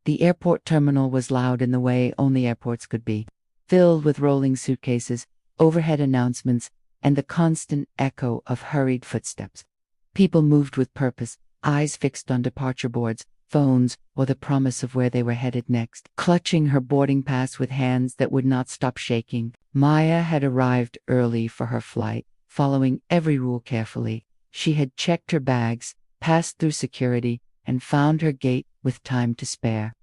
The airport terminal was loud in the way only airports could be, filled with rolling suitcases, overhead announcements, and the constant echo of hurried footsteps. People moved with purpose, eyes fixed on departure boards, phones, or the promise of where they were headed next. Clutching her boarding pass with hands that would not stop shaking, Maya had arrived early for her flight, following every rule carefully. She had checked her bags, passed through security, and found her gate with time to spare.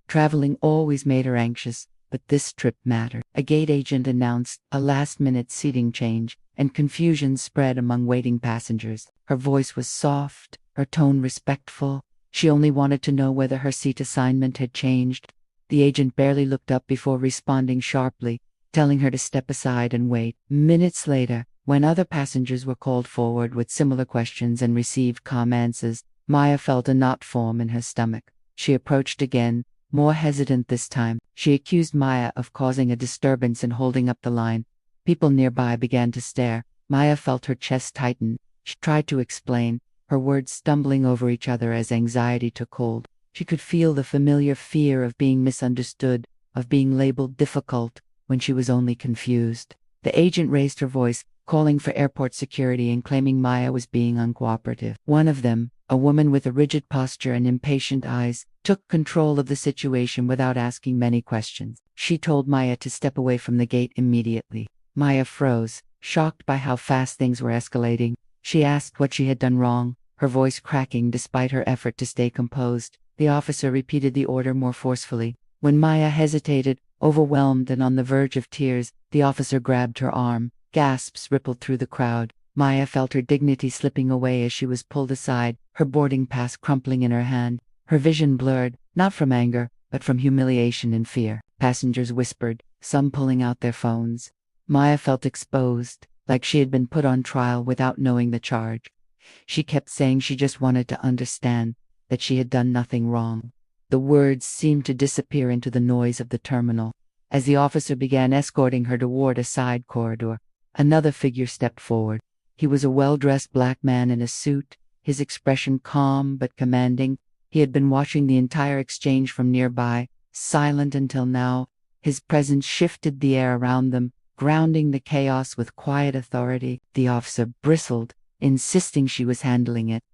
Traveling always made her anxious, but this trip mattered. A gate agent announced a last-minute seating change, and confusion spread among waiting passengers. Her voice was soft, her tone respectful. She only wanted to know whether her seat assignment had changed. The agent barely looked up before responding sharply, telling her to step aside and wait. Minutes later, when other passengers were called forward with similar questions and received calm answers, Maya felt a knot form in her stomach. She approached again, more hesitant this time. She accused Maya of causing a disturbance and holding up the line. People nearby began to stare. Maya felt her chest tighten. She tried to explain, her words stumbling over each other as anxiety took hold. She could feel the familiar fear of being misunderstood, of being labeled difficult, when she was only confused. The agent raised her voice, calling for airport security and claiming Maya was being uncooperative. One of them, a woman with a rigid posture and impatient eyes, took control of the situation without asking many questions. She told Maya to step away from the gate immediately. Maya froze, shocked by how fast things were escalating. She asked what she had done wrong, her voice cracking despite her effort to stay composed. The officer repeated the order more forcefully. When Maya hesitated, overwhelmed and on the verge of tears, the officer grabbed her arm. Gasps rippled through the crowd. Maya felt her dignity slipping away as she was pulled aside, her boarding pass crumpling in her hand. Her vision blurred, not from anger, but from humiliation and fear. Passengers whispered, some pulling out their phones. Maya felt exposed, like she had been put on trial without knowing the charge. She kept saying she just wanted to understand, that she had done nothing wrong. The words seemed to disappear into the noise of the terminal. As the officer began escorting her toward a side corridor, another figure stepped forward. He was a well-dressed black man in a suit, his expression calm but commanding. He had been watching the entire exchange from nearby, silent until now. His presence shifted the air around them, grounding the chaos with quiet authority. The officer bristled, insisting she was handling it.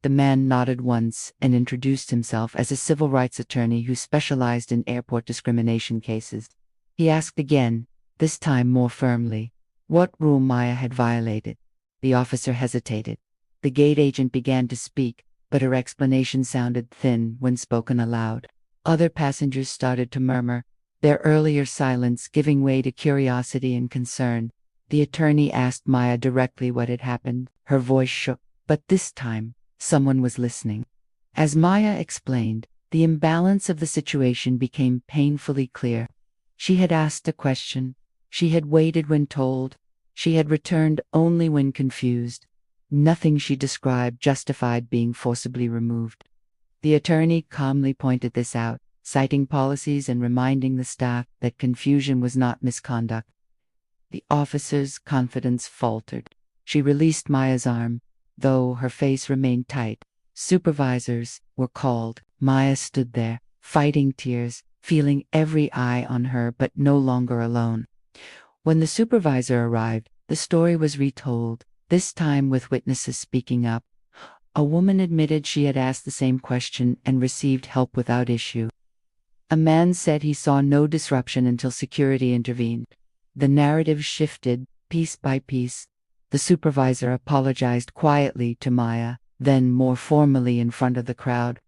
The man nodded once and introduced himself as a civil rights attorney who specialized in airport discrimination cases. He asked again, this time more firmly, what rule Maya had violated. The officer hesitated. The gate agent began to speak, but her explanation sounded thin when spoken aloud. Other passengers started to murmur, their earlier silence giving way to curiosity and concern. The attorney asked Maya directly what had happened. Her voice shook, but this time, someone was listening. As Maya explained, the imbalance of the situation became painfully clear. She had asked a question. She had waited when told. She had returned only when confused. Nothing she described justified being forcibly removed. The attorney calmly pointed this out, citing policies and reminding the staff that confusion was not misconduct. The officer's confidence faltered. She released Maya's arm, though her face remained tight. Supervisors were called. Maya stood there, fighting tears, feeling every eye on her but no longer alone. When the supervisor arrived, the story was retold, this time with witnesses speaking up. A woman admitted she had asked the same question and received help without issue. A man said he saw no disruption until security intervened. The narrative shifted, piece by piece. The supervisor apologized quietly to Maya, then more formally in front of the crowd.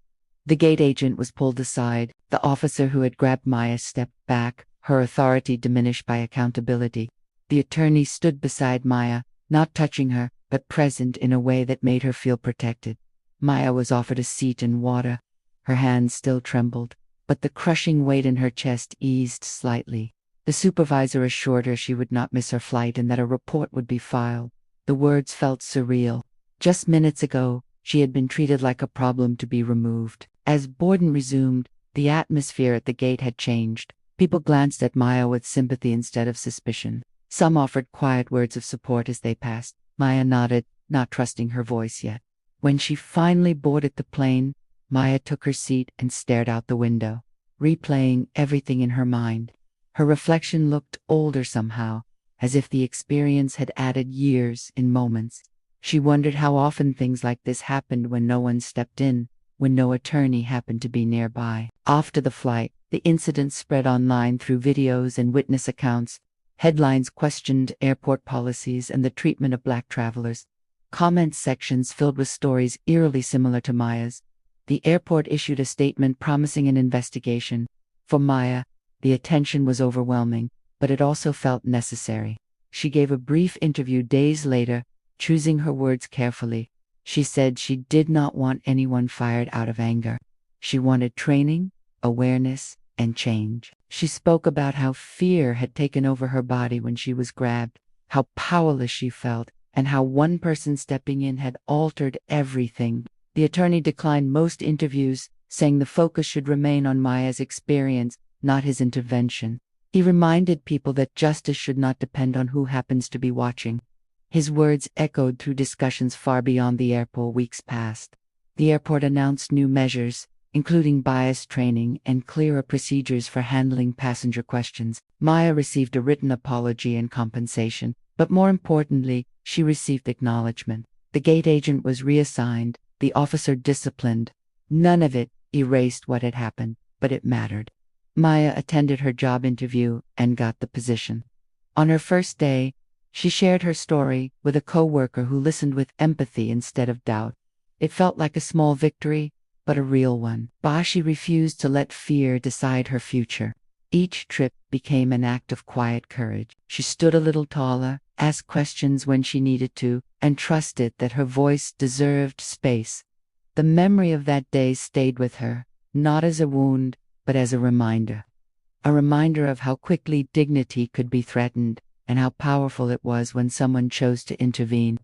The gate agent was pulled aside. The officer who had grabbed Maya stepped back, her authority diminished by accountability. The attorney stood beside Maya, not touching her, but present in a way that made her feel protected. Maya was offered a seat and water. Her hands still trembled, but the crushing weight in her chest eased slightly. The supervisor assured her she would not miss her flight and that a report would be filed. The words felt surreal. Just minutes ago, she had been treated like a problem to be removed. As boarding resumed, the atmosphere at the gate had changed. People glanced at Maya with sympathy instead of suspicion. Some offered quiet words of support as they passed. Maya nodded, not trusting her voice yet. When she finally boarded the plane, Maya took her seat and stared out the window. replaying everything in her mind. Her reflection looked older somehow, as if the experience had added years in moments. She wondered how often things like this happened when no one stepped in, when no attorney happened to be nearby. After the flight, the incident spread online through videos and witness accounts. Headlines questioned airport policies and the treatment of Black travelers. Comment sections filled with stories eerily similar to Maya's. The airport issued a statement promising an investigation. For Maya, the attention was overwhelming, but it also felt necessary. She gave a brief interview days later, choosing her words carefully. She said she did not want anyone fired out of anger. She wanted training, awareness, and change. She spoke about how fear had taken over her body when she was grabbed, how powerless she felt, and how one person stepping in had altered everything. The attorney declined most interviews, saying the focus should remain on Maya's experience, not his intervention. He reminded people that justice should not depend on who happens to be watching. His words echoed through discussions far beyond the airport. Weeks passed. The airport announced new measures, including bias training and clearer procedures for handling passenger questions. Maya received a written apology and compensation, but more importantly, she received acknowledgement. The gate agent was reassigned, the officer disciplined. None of it erased what had happened, but it mattered. Maya attended her job interview and got the position. On her first day, she shared her story with a co-worker who listened with empathy instead of doubt. It felt like a small victory, but a real one. Bashi refused to let fear decide her future. Each trip became an act of quiet courage. She stood a little taller, asked questions when she needed to, and trusted that her voice deserved space. The memory of that day stayed with her, not as a wound, but as a reminder. A reminder of how quickly dignity could be threatened, and how powerful it was when someone chose to intervene.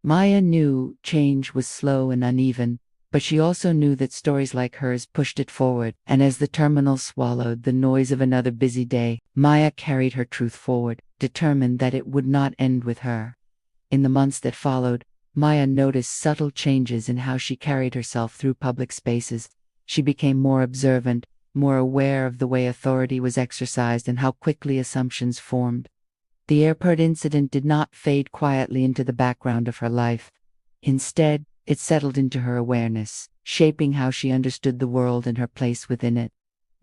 Maya knew change was slow and uneven, but she also knew that stories like hers pushed it forward, and as the terminal swallowed the noise of another busy day, Maya carried her truth forward, determined that it would not end with her. In the months that followed, Maya noticed subtle changes in how she carried herself through public spaces. She became more observant, more aware of the way authority was exercised and how quickly assumptions formed. The airport incident did not fade quietly into the background of her life. Instead, it settled into her awareness, shaping how she understood the world and her place within it.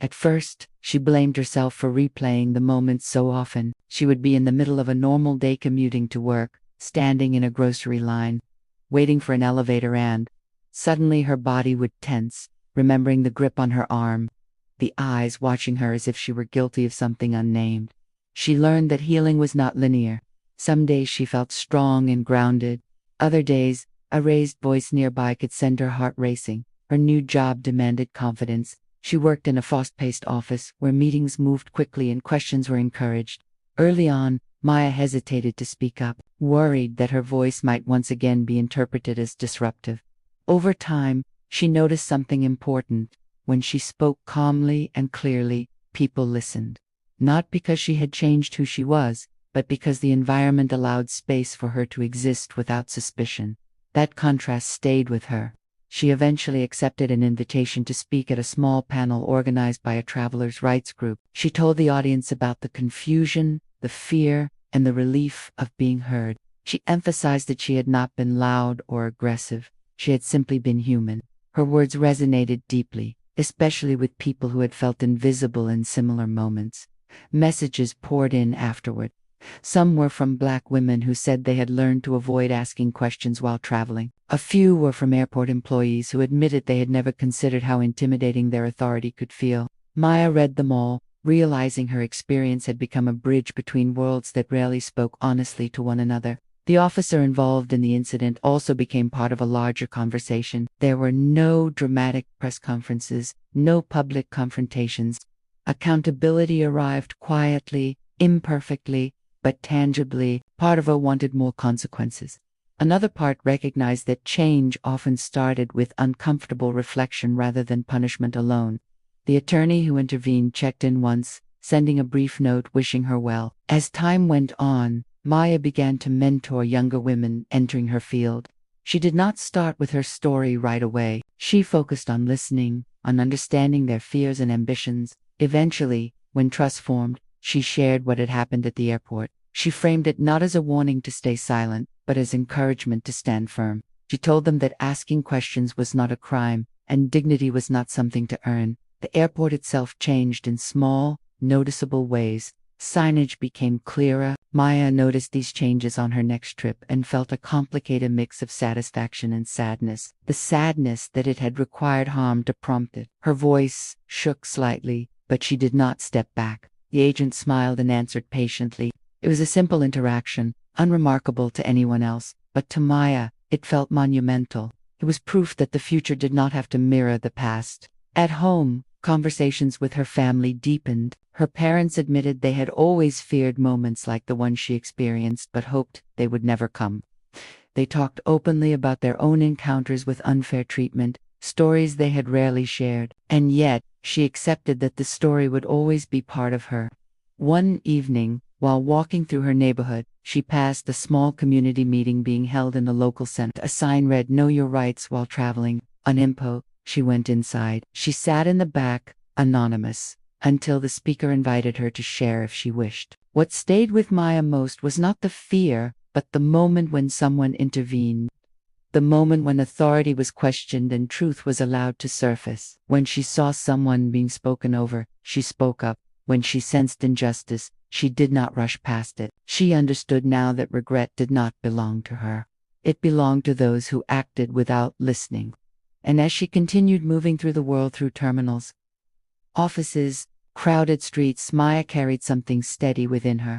At first, she blamed herself for replaying the moments so often. She would be in the middle of a normal day commuting to work, standing in a grocery line, waiting for an elevator, and suddenly her body would tense, remembering the grip on her arm, the eyes watching her as if she were guilty of something unnamed. She learned that healing was not linear. Some days she felt strong and grounded. Other days, a raised voice nearby could send her heart racing. Her new job demanded confidence. She worked in a fast-paced office where meetings moved quickly and questions were encouraged. Early on, Maya hesitated to speak up, worried that her voice might once again be interpreted as disruptive. Over time, she noticed something important. When she spoke calmly and clearly, people listened. Not because she had changed who she was, but because the environment allowed space for her to exist without suspicion. That contrast stayed with her. She eventually accepted an invitation to speak at a small panel organized by a travelers' rights group. She told the audience about the confusion, the fear, and the relief of being heard. She emphasized that she had not been loud or aggressive. She had simply been human. Her words resonated deeply, especially with people who had felt invisible in similar moments. Messages poured in afterward. Some were from Black women who said they had learned to avoid asking questions while traveling. A few were from airport employees who admitted they had never considered how intimidating their authority could feel. Maya read them all, realizing her experience had become a bridge between worlds that rarely spoke honestly to one another. The officer involved in the incident also became part of a larger conversation. There were no dramatic press conferences, no public confrontations. Accountability arrived quietly, imperfectly, but tangibly. Part of her wanted more consequences. Another part recognized that change often started with uncomfortable reflection rather than punishment alone. The attorney who intervened checked in once, sending a brief note wishing her well. As time went on, Maya began to mentor younger women entering her field. She did not start with her story right away. She focused on listening, on understanding their fears and ambitions. Eventually, when trust formed, she shared what had happened at the airport. She framed it not as a warning to stay silent, but as encouragement to stand firm. She told them that asking questions was not a crime, and dignity was not something to earn. The airport itself changed in small, noticeable ways. Signage became clearer. Maya noticed these changes on her next trip and felt a complicated mix of satisfaction and sadness. The sadness that it had required harm to prompt it. Her voice shook slightly, but she did not step back. The agent smiled and answered patiently. It was a simple interaction, unremarkable to anyone else, but to Maya, it felt monumental. It was proof that the future did not have to mirror the past. At home, conversations with her family deepened. Her parents admitted they had always feared moments like the one she experienced, but hoped they would never come. They talked openly about their own encounters with unfair treatment, stories they had rarely shared, and yet she accepted that the story would always be part of her. One evening, while walking through her neighborhood, she passed a small community meeting being held in a local center. A sign read, "Know your rights while traveling." On impulse, she went inside. She sat in the back, anonymous, until the speaker invited her to share if she wished. What stayed with Maya most was not the fear, but the moment when someone intervened. The moment when authority was questioned and truth was allowed to surface. When she saw someone being spoken over, she spoke up. When she sensed injustice, she did not rush past it. She understood now that regret did not belong to her. It belonged to those who acted without listening. And as she continued moving through the world, through terminals, offices, crowded streets, Maya carried something steady within her.